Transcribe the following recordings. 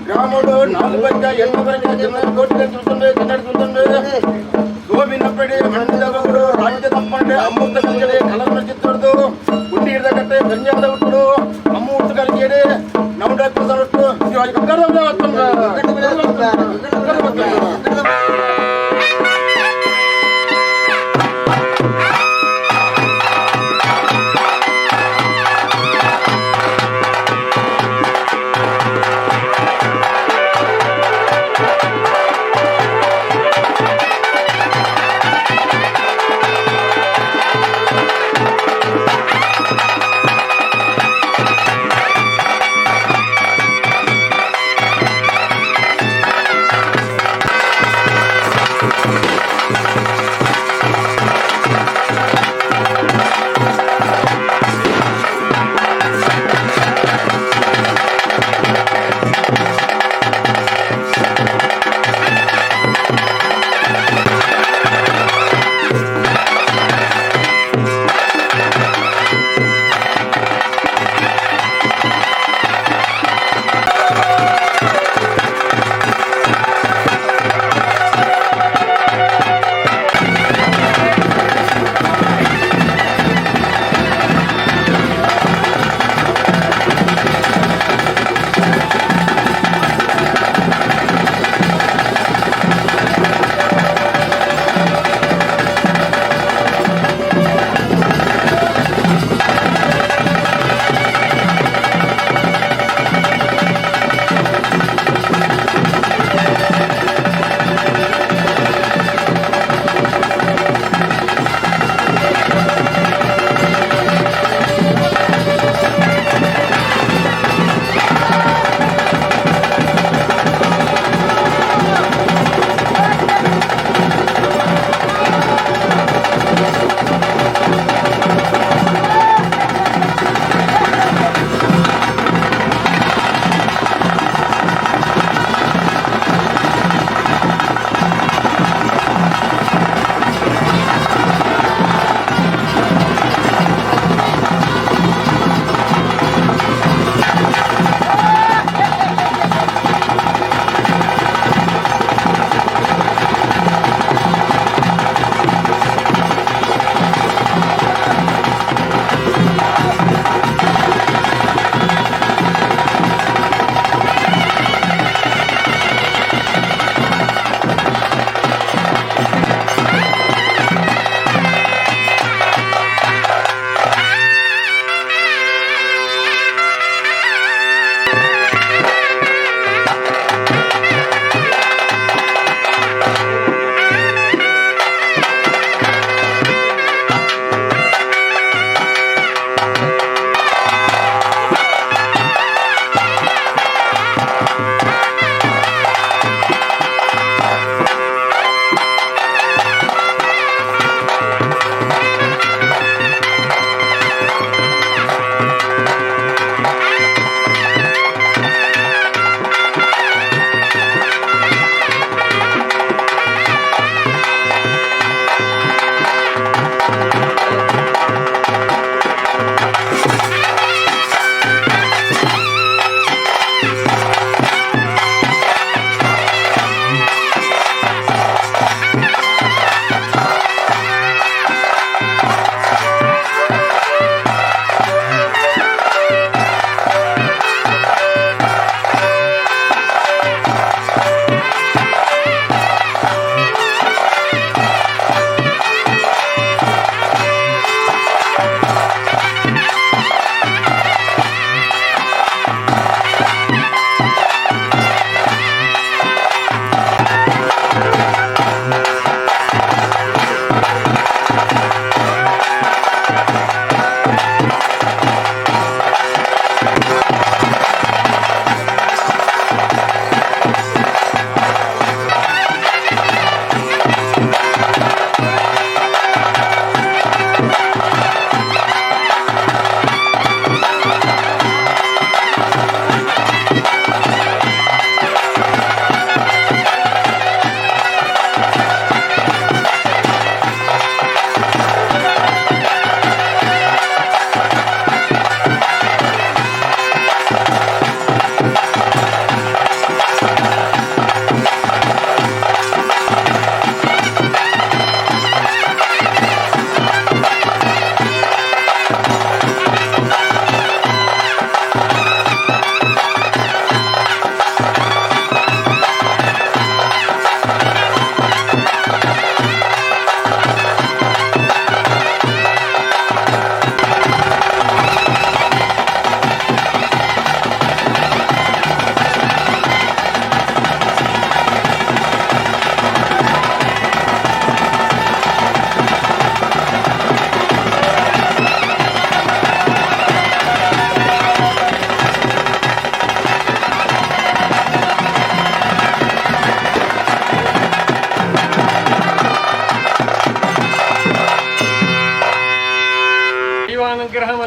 గ్రాముడు 4 కోట్ల చూస్తుండే గోవినప్పటి మండలగుడు రాజ్య తప్పండి అమ్ముత కలిగడే కలవన చిత్తుడు పుట్టి ఇడగట్టే గంజాల ఉట్టుడు అమ్ము ఉట్టు కలిగేడే నవడక్కు సరట్టు ఇవాళ కక్కరంలో వస్తుందా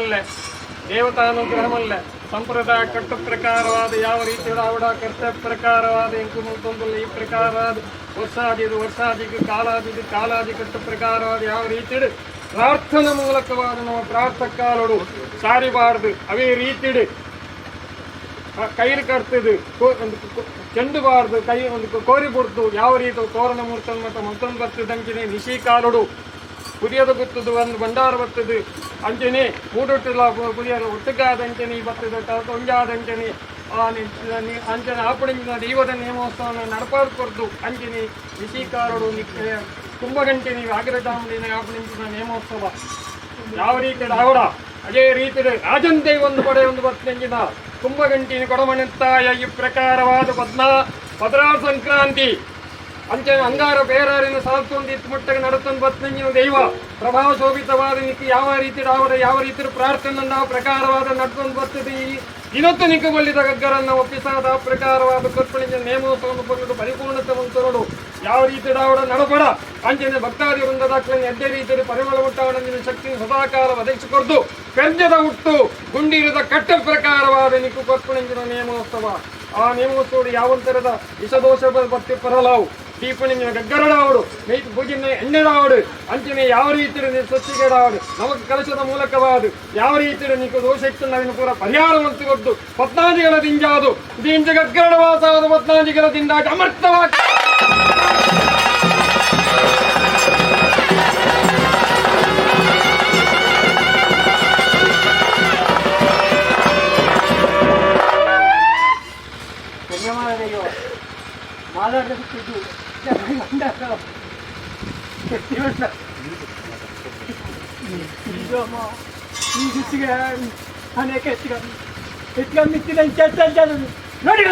ಅನುಗ್ರಹಮಲ್ಲೇ, ದೇವತಾನುಗ್ರಹಮಲ್ಲೇ, ಸಂಪ್ರದಾಯ ಕಟ್ಟು ಪ್ರಕಾರವಾದ ಯಾವ ರೀತಿ ಆವಿಡ ಕರ್ತವ್ಯ ಪ್ರಕಾರವಾದ ಎಂಕು ಮುಂತೊಂದಲ್ಲ ಈ ಪ್ರಕಾರವಾದ ವರ್ಷಾದಿಗೆ ಕಾಲಾದಿ ಕಟ್ಟು ಪ್ರಕಾರವಾದ ಯಾವ ರೀತಿ ಪ್ರಾರ್ಥನೆ ಮೂಲಕವಾದ ನಮ್ಮ ಪ್ರಾರ್ಥಕಾಲೋಡು ಸಾರಿಬಾರ್ದು ಅವೇ ರೀತಿಡು ಕೈಲಿ ಕರ್ತದು ಚೆಂಡಬಾರ್ದು ಕೈ ಒಂದು ಕೋರಿ ಬಿಡ್ತು ಯಾವ ರೀತಿ ತೋರಣ ಮೂರ್ತದ ಮತ್ತು ಮತ್ತೊಂದು ಬರ್ತದಂಚಿನೇ ನಿಶಿ ಕಾಲೋಡು ಪುರಿಯದು ಗುತ್ತದು ಒಂದು ಭಂಡಾರ ಬರ್ತದೆ ಅಂಚನೆ ಮೂಡೊಟ್ಟಿಲ್ಲ ಪುರಿಯರು ಒಟ್ಟಿಗಾದಂಚನೆ ಬರ್ತದೆ ಒಂಜಾದಂಚನೆ ಅಂಚನೆ ಆಪಡಿಂದ ದೈವದ ನೇಮೋತ್ಸವವನ್ನು ನಡಪಾಡ್ಕೊಡ್ತು ಅಂಚನೆ ನಿಶಿಕಾರರು ಕುಂಭಗಂಟೆ ನೀವು ಆಗಿರದಾಮಡಿನ ಆಪಡಿಂದ ನೇಮೋತ್ಸವ ಯಾವ ರೀತಿ ಆವಡ ಅದೇ ರೀತಿ ರಾಜಂತೆ ಒಂದು ಪಡೆ ಒಂದು ಬರ್ತಂಜಿನ ಕುಂಭಗಂಟಿನ ಕೊಡಮಣಿತ್ತಾಯ ಈ ಪ್ರಕಾರವಾದ ಭದ್ರಾ ಸಂಕ್ರಾಂತಿ ಅಂಚೆ ಅಂಗಾರ ಬೇರಾರಿನ ಸಾಲ್ತೊಂದು ಇತ್ತು ಮುಟ್ಟಗೆ ನಡತೊಂದು ಬತ್ತಂಜಿನ ದೈವ ಪ್ರಭಾವ ಶೋಭಿತವಾದ ನಿಕ್ಕೆ ಯಾವ ರೀತಿ ಆವಡ ಯಾವ ರೀತಿ ಪ್ರಾರ್ಥನೆ ನಾವು ಪ್ರಕಾರವಾದ ನಡ್ಕೊಂಡು ಬರ್ತದೆ ಇನ್ನೊತ್ತು ನಿಕ್ಕ ಬಲ್ಲಿದ ಗಗ್ಗರನ್ನು ಒಪ್ಪಿಸಾದ ಪ್ರಕಾರವಾದ ಕರ್ಪಣಿಂದ ನೇಮೋತ್ಸವವನ್ನು ಬಂದು ಪರಿಪೂರ್ಣತೆಯನ್ನು ತೋರಡು ಯಾವ ರೀತಿ ಆವಡ ನಡಪಡ ಅಂಚನೆ ಭಕ್ತಾದಿ ವೃಂದದಾಕ್ಲನ್ನು ಎದ್ದೇ ರೀತಿಯಲ್ಲಿ ಪರಿಮಳ ಮುಟ್ಟಾವಡಂದಿನ ಶಕ್ತಿ ಸದಾಕಾಲ ಒದಗಿಸಿಕೊಡ್ದು ಕರ್ಜದ ಹುಟ್ಟು ಗುಂಡಿರದ ಕಟ್ಟ ಪ್ರಕಾರವಾದ ನಿಕ್ಕು ಕರ್ಪಣಿಂದಿನ ನೇಮೋತ್ಸವ ಆ ನೇಮೋತ್ಸವ ಯಾವಂತರದ ವಿಷದೋಷ ಭಕ್ತಿ ಪರಲಾವು టీపణించిన గగ్గరడావుడు నీకు పూజిన ఎన్నడావుడు అంచనే ಯಾವ ರೀತಿಯ ಸ್ವಚ್ಛಿಗೆಡಾవుಡು ನಮಗೆ ಕಲಶದ ಮೂಲಕವಾದು ಯಾವ ರೀತಿಯ ನೀಕು ದೋಷಕ್ತನ್ನು ಅದನ್ನು ಪೂರ ಪರಿಹಾರವಂತು ಕೊಟ್ಟು ಪತ್ನಾದಿಗಳ ದಿಂಜಾದು ದಿಂಜ ಗಗ್ಗರಡವಾಸಾದ ಪತ್ನಾದಿಗಳ ದಿಂದಾಟ ಅಮರ್ಥವಾಗಿ ಮಾತಾಡಬೇಕಿದ್ದು ಅನೇಕ ಹೆಚ್ಚಿಗೆ ಮಿತ್ತಿನ ನೋಡಿ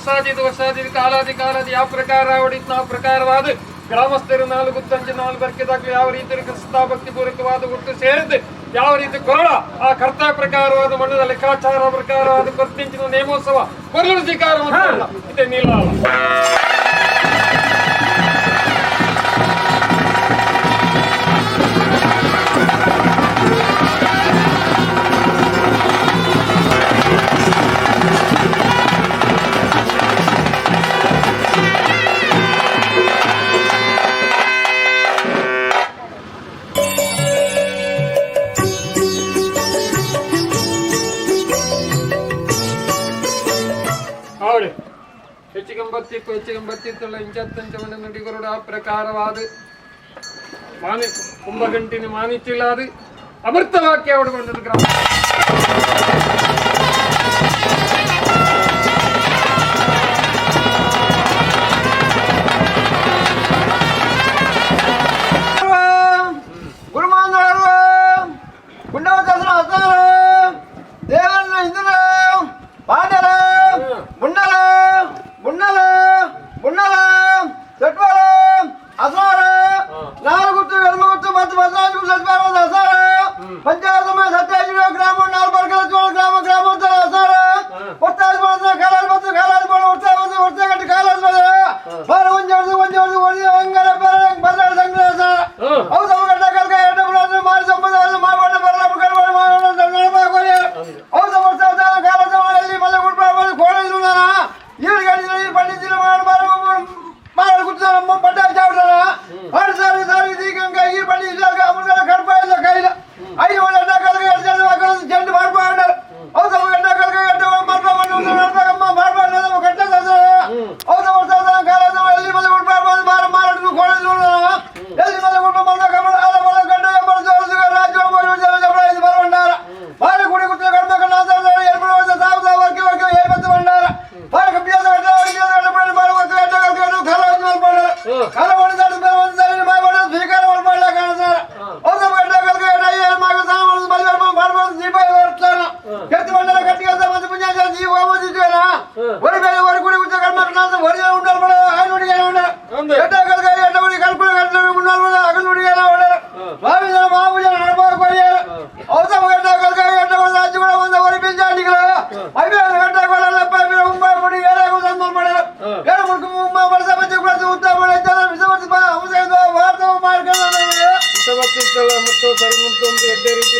ವರ್ಷಾದಿದು ಕಾಲಾದಿ ಯಾವ ಪ್ರಕಾರ ಹೊಡಿತು ನಾವು ಪ್ರಕಾರವಾದ ಗ್ರಾಮಸ್ಥರು 4 ತಂಜೆ 4 ಬರ್ಕೆದಾಗಲಿ ಯಾವ ರೀತಿ ಕ್ರಿಸ್ತಾ ಭಕ್ತಿ ಪೂರ್ವಕವಾದ ಒಟ್ಟು ಸೇರಿದ್ದು ಯಾವ ರೀತಿ ಕೊರಳ ಆ ಕರ್ತವ್ಯ ಪ್ರಕಾರವಾದ ಮಣ್ಣದ ಲೆಕ್ಕಾಚಾರ ಪ್ರಕಾರವಾದ ಪ್ರತಿನಿಂಚಿನ ನೇಮೋತ್ಸವ ಕೊರಳು ಸ್ವೀಕಾರ ಇದೆ ನೀಲ ಹೆಚ್ಚಿಗಂಬತ್ತಿತ್ತುള്ള ಇಂಚತ್ತಂಚವನ್ನ ನುಡಿಗೊರಡ ಪ್ರಕಾರವಾದ ಕುಂಭಗಂಟಿನ ಮಾನಿಚಿಲ್ಲಾದ ಅಮೃತ ವಾಕ್ಯ ಹೊಡ್ಕೊಂಡದ್ದು ಗ್ರಾಮ ಗುರುಮಾಂಧವರು ಗುಂಡವಚನ ಹಸ್ತಾರ ದೇವರನ್ನ ಹಿಂದರ ಪಾಂಡರ ಬುಣ್ಣಲ ಬುಣ್ಣಲ ಬುಣ್ಣಲ ಚಟ್ವಾರ ಹಸಾರ 4 ಗುತ್ತು ಎಲ್ಮಗುತ್ತು ಮತ್ತು 15 ಸತ್ವಾರ ಹಸಾರ ಪಂಚಾಯತ್ ಸಮಯ 27 ಗ್ರಾಮ 4 ಬರ್ಗಲ ಗ್ರಾಮ ಗ್ರಾಮಾಂತರ ಹಸಾರ ಒತ್ತಾಜ್ ಮಾಡಿದ ಕಾಲಾಜ್ ಮತ್ತು ಕಾಲಾಜ್ ಮಾಡಿ ವರ್ಷ ಗಂಟೆ ಕಾಲಾಜ್ ಮಾಡಿದ ಬಾರ ಒಂಜಿ ಹಂಗಾರ ಬದಲ ಸಂಗ್ರಹ ಹಸಾರ ಹೌದು ಗಂಟ ಕಲ್ಕ ಎಣ್ಣೆ ಬಿಡೋದು ಮಾರಿ ಸಂಬಂಧ ಮಾಡ ಬರಲ ಹೌದು ವರ್ಷ ಕಾಲಾಜ ಮಾಡಿ ಮಲ್ಲ ಗುಡ್ಬಾರ್ದು ಕೋಳಿದ್ರು ನಾನು ಈರು ಗಂಟೆ ಪಂಡಿತಿನ ಮಾರ ಕೂತ ಪಟ್ಟ ಚಾವ್ರಲ್ಲ 6 ಸಾರಿ ದೀಕಂಗ ಈ ಪಂಡಿ ಇದ್ದಾಗ ಅಮೃತ ಕಡ್ಪ ಇಲ್ಲ ಕೈಲ 5 ಗಂಟ ಕಲ್ಕ 2 ಜನ ಚೆಂಡು ಮಾಡ್ಕೊಂಡ ಹೌದು ಗಂಟ ಕಲ್ಕ 2 ಮಾಡ್ಕೊಂಡು ಮಾಡ್ಕೊಂಡು ಕಟ್ಟ ಹೌದು ವರ್ಷ ಕಾಲಾಜ ಎಲ್ಲಿ ಮಲ್ಲ ಗುಡ್ಬಾರ್ದು ಮಾರಾಟ ಕೋಳಿದ್ರು ಎಲ್ಲಿ ಮಲ್ಲ ಗುಡ್ಬ ಮಲ್ಲ ಕಮಲ ಅಲ್ಲ ಮಲ್ಲ ಗಂಟ ರಾಜ್ಯ ಬರವಂಡಾರ ಬಾರ ಕುಡಿ ಕುತ್ತ ಕಡ್ಬೇಕು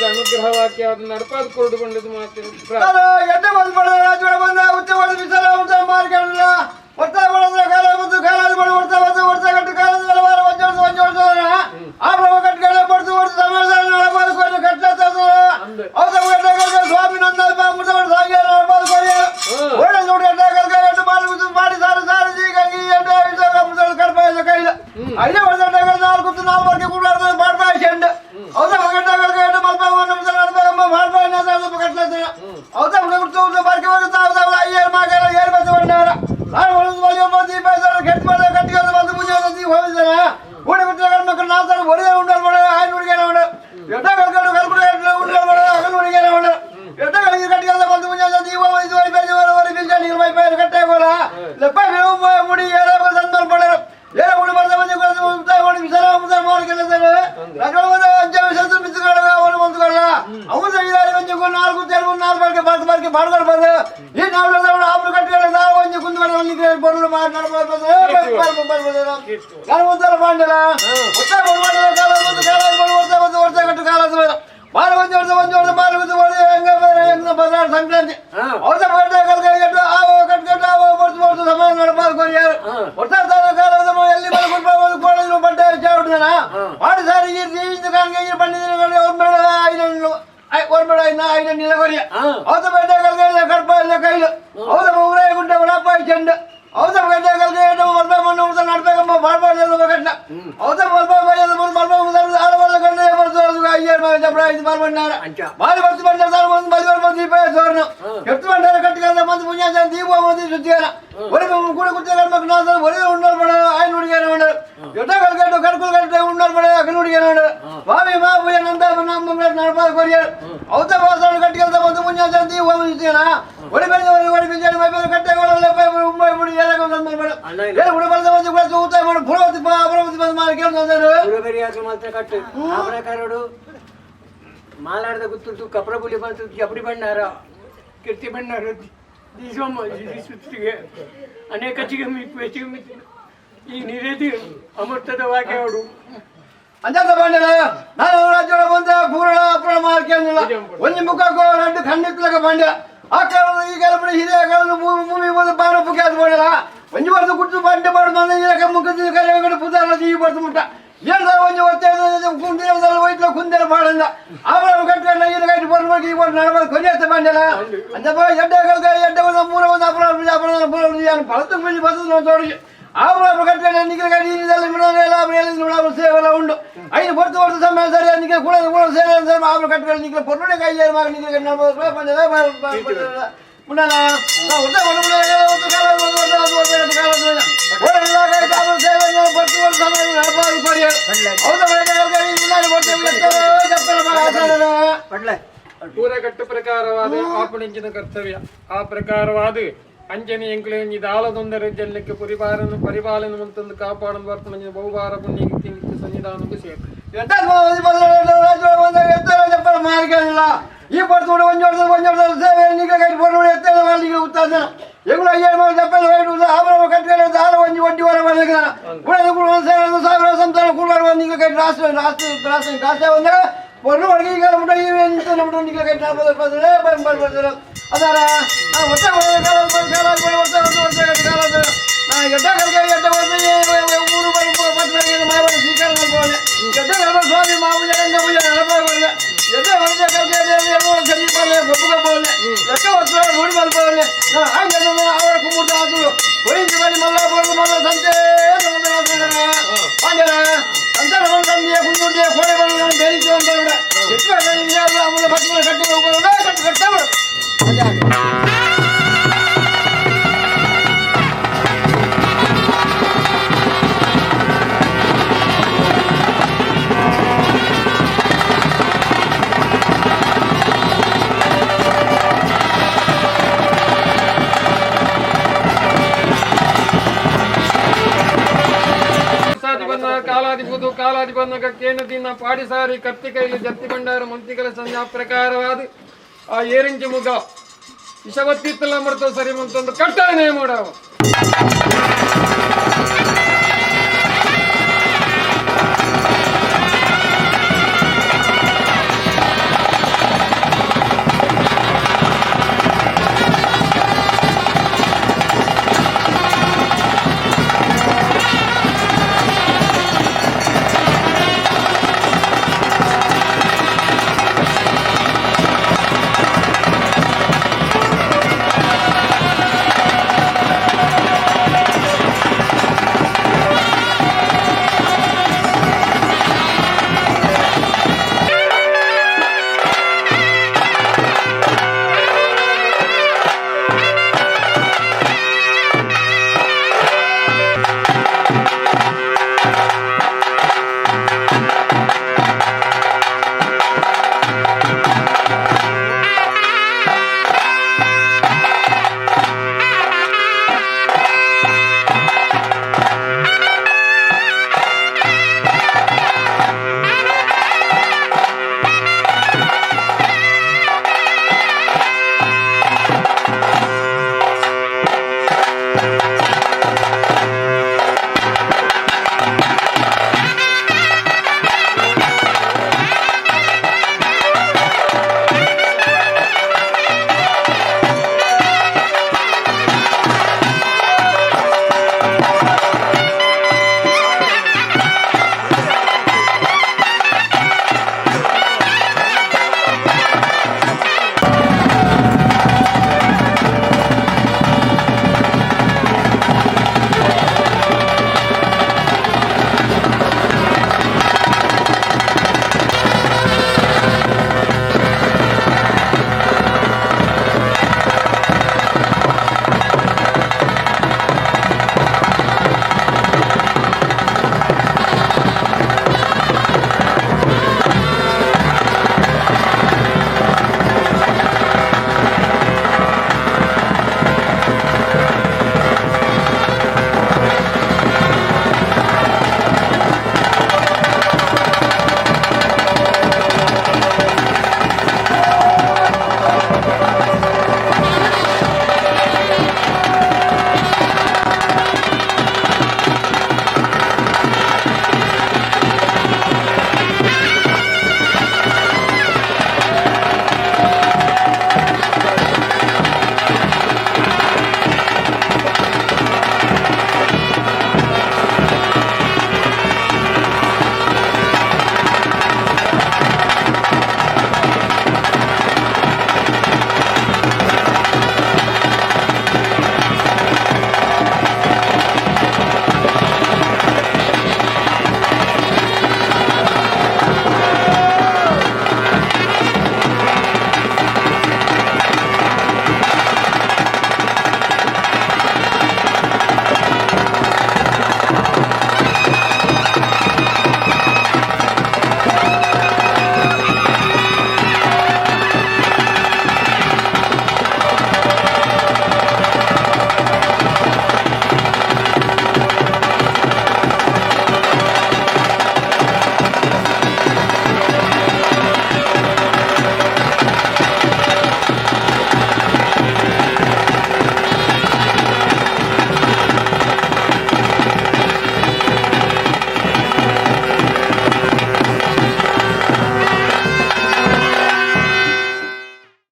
ಅನುಗ್ರಹ ವಾಕ್ಯ ಅದನ್ನ ನಡಪಾದ ಕೊರಡುಗೊಂಡದ್ದು ಮಾತಿನ ಎಡ್ಡೆ ಬಂದು ರಾಜ ಬಂದ ಉಚ್ಚವಾದ ಬಿಸಲ ಉಂಟ ಮಾರ್ಕೊಂಡ ವರ್ಷ ಬಳದ್ರೆ ಕಾಲ ಬಂದು ಕಾಲಾದ ಬಡ ವರ್ಷ ಗಂಟೆ ಕಾಲದ ಮೇಲೆ ವಾರ ಒಂಜ ಆ ಪ್ರಭು ಕಟ್ಟ ಬಡ್ದು ವರ್ಷ ಸಮಾಧಾನ ನಡಪಾದ ಕೊಟ್ಟು ಕಟ್ಟ ಸ್ವಾಮಿ ನಂದ ಮುಸಬಡ್ ಸಾಗಿ ನಡಪಾದ ಕೊಡಿ ಒಳ್ಳೆ ನೋಡಿ ಎಡ್ಡೆ ಮಾಡಿ ಸಾರಿ ಗಂಗಿ ಎಡ್ಡೆ ಮುಸಬಡ್ ಕಡ್ಪ ಇಲ್ಲ ಕೈಲ ಅಲ್ಲೇ ಒಂದು 4 ವರ್ಗ ಕೂಡ ಮಾಡ್ಬಾ ಚೆಂಡ ಹೌದಾ ಎಡ್ಡೆ ಮಲ್ಪ ಹೌದಾ ಬಾರ್ಕೆ ಅಯ್ಯರ್ ಮಗರ ಏರ್ ಬಸ್ ಬಂಡಾರ ಕೆಟ್ಟ ಮಾಡ ಕಟ್ಟಿಗೆ ಬಂದು ಮುಂಜಾನೆ ಹೋಗಿದ್ದಾನೆ ಊಟ ಬಿಟ್ಟು ಮಕ್ಕಳು ನಾಲ್ಕು ಹೊಡೆದೇ ಉಂಡಲ್ ಮಾಡ ಆಯ್ತು ಹುಡುಗಿನ ಉಂಡ ಎಡ್ಡ ಕಲ್ಕೊಂಡು ಕಲ್ಪುರ ಉಂಡಲ್ ಮಾಡ ಹಗಲು ಹುಡುಗಿನ ಉಂಡ ಎಡ್ಡ ಕಳಿಗೆ ಕಟ್ಟಿಗೆ ಬಂದು ಮುಂಜಾನೆ ಕಟ್ಟೆ ಹೋಗಲ್ಲ ಲೆಪ್ಪ ಮುಡಿ ಏರ ಸಂದಲ್ ಪಡ ಏರ ಮುಡಿ ಬರ್ದ ಮಂದಿ ಓಡಿ ಬಿಸಲ ಮುಸಲ ಮಾಡ್ಕೊಳ್ಳುತ್ತಾರೆ ರಜೊಳಗೆ ಅಂಚೆ ವಿಷಯ ಬಿಸಿಗಳ ಅವನು ಬಂದುಕೊಳ್ಳ ಅವನು ಇದಾರೆ ಒಂಜಿ 4 ತೆರವು 4 ಬಾರ್ಕೆ ಬಾಡ್ಗಳು ಬಂದು ಈ ನಾವು ಆಪರು ಕಟ್ಟಿಗೆ ನಾವು ಒಂಜಿ ಕುಂದುಗಳ ಬರಲು ಮಾತನಾಡಬಹುದು ನಾನು ಒಂಥರ ಪಾಂಡಲ ವರ್ಷ ಕಟ್ಟು ಕಾಲ ಬಾರ ಒಂಜಿ ವರ್ಷ ಹೆಂಗ ಬಜಾರ ಸಂಕ್ರಾಂತಿ ಔಷಧ ಕಲ್ಕಟ್ಟು ಆವೋ ಕಟ್ಕಟ್ಟು ಆವೋ ಬರ್ತು ಸಮಯ ನಡಪಾದ ಕೊರಿಯಾರು ವರ್ಷ ಕಾಲ ಎಲ್ಲಿ ಬಂದು ಕೋಳಿದ್ರು ಬಟ್ಟೆ ಚಾವಿಡ್ದಾನ ಮಾಡಿ ಸಾರಿ ಕಾಣಿಗೆ ಪಂಡಿತ ಐದು ನಿಲವರಿಯ ಔಷಧ ಬೆಡ್ಡೆ ಕಲ್ಕ ಕಡ್ಪ ಇಲ್ಲ ಕೈಲು ಔಷಧ ಉಗ್ರಾಯ ಗುಂಟೆ ವಡಪ್ಪ ಚೆಂಡು ಔಷಧ ಬೆಡ್ಡೆ ಕಲ್ಕ ಮಣ್ಣು ಉಳಿದ ನಡ್ಬೇಕಮ್ಮ ಬಾಳ್ಬಾರ್ದು ಕಟ್ಟ ಅವತ್ತ బాలి భక్తి పంటారు మంది బలివారు మంది చూడను ఎత్తు పంటారు కట్టుకెళ్తా మంది పుణ్యాచారం దీపం మంది శుద్ధిగా ఒరి కూడా కూర్చోగల మాకు నా ఒరే ఉండాలి పడ ఆయన ఉడిగానే ఉండరు ఎట్టా కలగట్టు కడుపులు కట్టే ఉండాలి పడ అక్కడ ఉడిగానే ఉండరు బావి మా పోయానంతా నడపాలి కొరియారు అవత వాసాలు కట్టుకెళ్తా మంది పుణ్యాచారం దీపం శుద్ధిగా ఒరి పెద్ద ఒరి పిలిచాడు మై పెద్ద కట్టే కూడా ఇప్పుడు ఏదో కూడా పడితే మంది కూడా చూస్తాయి మనం పురవతి మనకి కట్టు ఆ ప్రకారుడు మాలాడದ ಗುತ್ತು ಕಪ್ರಬುಲಿ ಬಂತು ಜಬಡಿ ಬಣ್ಣಾರ ಕೀರ್ತಿ ಬಣ್ಣಾರ ದೀಸಮ್ಮ ಸುತ್ತಿಗೆ ಅನೇಕ ಚಿಗಮಿ ಈ ನಿರೇದಿ ಅಮೃತದ ವಾಕ್ಯವಾಡು ಅಂಜದ ಬಂಡಲ ನಾನು ರಾಜ್ಯದ ಬಂದ ಪೂರ್ಣ ಅಪೂರ್ಣ ಮಾಡ್ಕೊಂಡಿಲ್ಲ ಒಂದು ಮುಖಕ್ಕೂ ಎರಡು ಖಂಡಿತಲಾಗ ಬಂಡ ಆ ಕಾಲದ ಈ ಕಾಲ ಹಿರಿಯ ಕಾಲದ ಭೂಮಿ ಬಂದು ಬಾಣ ಪುಕ್ಯಾದ ಬಂಡಲ ಒಂದು ವರ್ಷ ಕುಟ್ಟು ಬಂಡೆ ಬಾಡು ಮುಖದ ಕೈ ಪುದಾರ ಜೀವಿ ಬರ್ತು ಮುಟ್ಟ ఏంటో కొంచెం వచ్చేది కుందేలు వైట్లో కుందేలు పాడంద ఆమె కట్టుకొని ఈయన కట్టి పొరపడికి నడవదు కొనేస్తే పండేలా అంతే ఎడ్డ మూల అప్పుడు పలతం పిల్లి బతుకున్నాం తోడికి ఆమె కట్టుకొని ఎన్నికలు కట్టి సేవలో ఉండు అయిన పొరుతు వరుస సమయం సరే ఎన్నికలు కూడా సేవ ఆమె కట్టుకొని నీకు పొరపడే అయ్యారు మాకు నీకు కట్టి 40 రూపాయలు పండేలా ఉండాలా ಪೂರಕಟ್ಟು ಪ್ರಕಾರವಾದ ಆಪಣಿಂಚಿನ ಕರ್ತವ್ಯ ಆ ಪ್ರಕಾರವಾದ ಅಂಜನಿ ಎಂಕುಲೆಂಜಿ ದಾಳದೊಂದರ ಜನ್ಯಕ್ಕೆ ಪರಿಪಾಲನೆ ಮಂತಂದು ಕಾಪಾಡಲು ಬರ್ಪಣಿಂಚಿನ ಬಹುಭಾರ ಪುಣ್ಯಕ್ಕೆ ಸನ್ನಿಧಾನಕ್ಕೂ ಸೇರಿ మార్గంలా ఈ పడుతుడు కొంచెం సేవ ఎన్నికలు కట్టి పొరడు ఎత్తే వాళ్ళకి ఉత్తాను ఎగులు అయ్యాడు చెప్పాలి ఆభరణ కట్టుకెళ్ళి దాల వంచి వడ్డీ వరం వాళ్ళకి కూడా సంతానం కూడా ఎన్నికలు కట్టి రాష్ట్రం కాసే ఉందా పొరలు అడిగి ఉంటాయి ఎన్నికలు కట్టి 40 అదారా ఎడ్డ ఊరు శ్రీకారం స్వామి మామూలు ఎక్కడ గొప్పగా పోలే ఎక్కడ వస్తున్నాడు ఊడి పడిపోలే ఆవిడ కుమ్ముడు రాజులు పోయించి మళ్ళీ మళ్ళా సంతే సంతానం కుంటుంటే కోడే పనులు బెరించి ఉంటాడు ఎక్కువ అమ్ములు పట్టుకుని కట్టి కట్టాడు ಕಾಲಾದಿ ಬಂದಾಗ ಕೇನು ದಿನ ಪಾಡಿಸಾರಿ ಕತ್ತಿ ಕೈಲಿ ಜತ್ತಿ ಬಂಡಾರ ಮಂತಿಗಳ ಸಂಜೆ ಪ್ರಕಾರವಾದ ಆ ಏರಿಂಚು ಮುಗ ವಿಷವತ್ತಿತ್ತಲ್ಲ ಮರ್ತ ಸರಿ ಮಂತೊಂದು ಕಟ್ಟಾನೆ ಮಾಡವ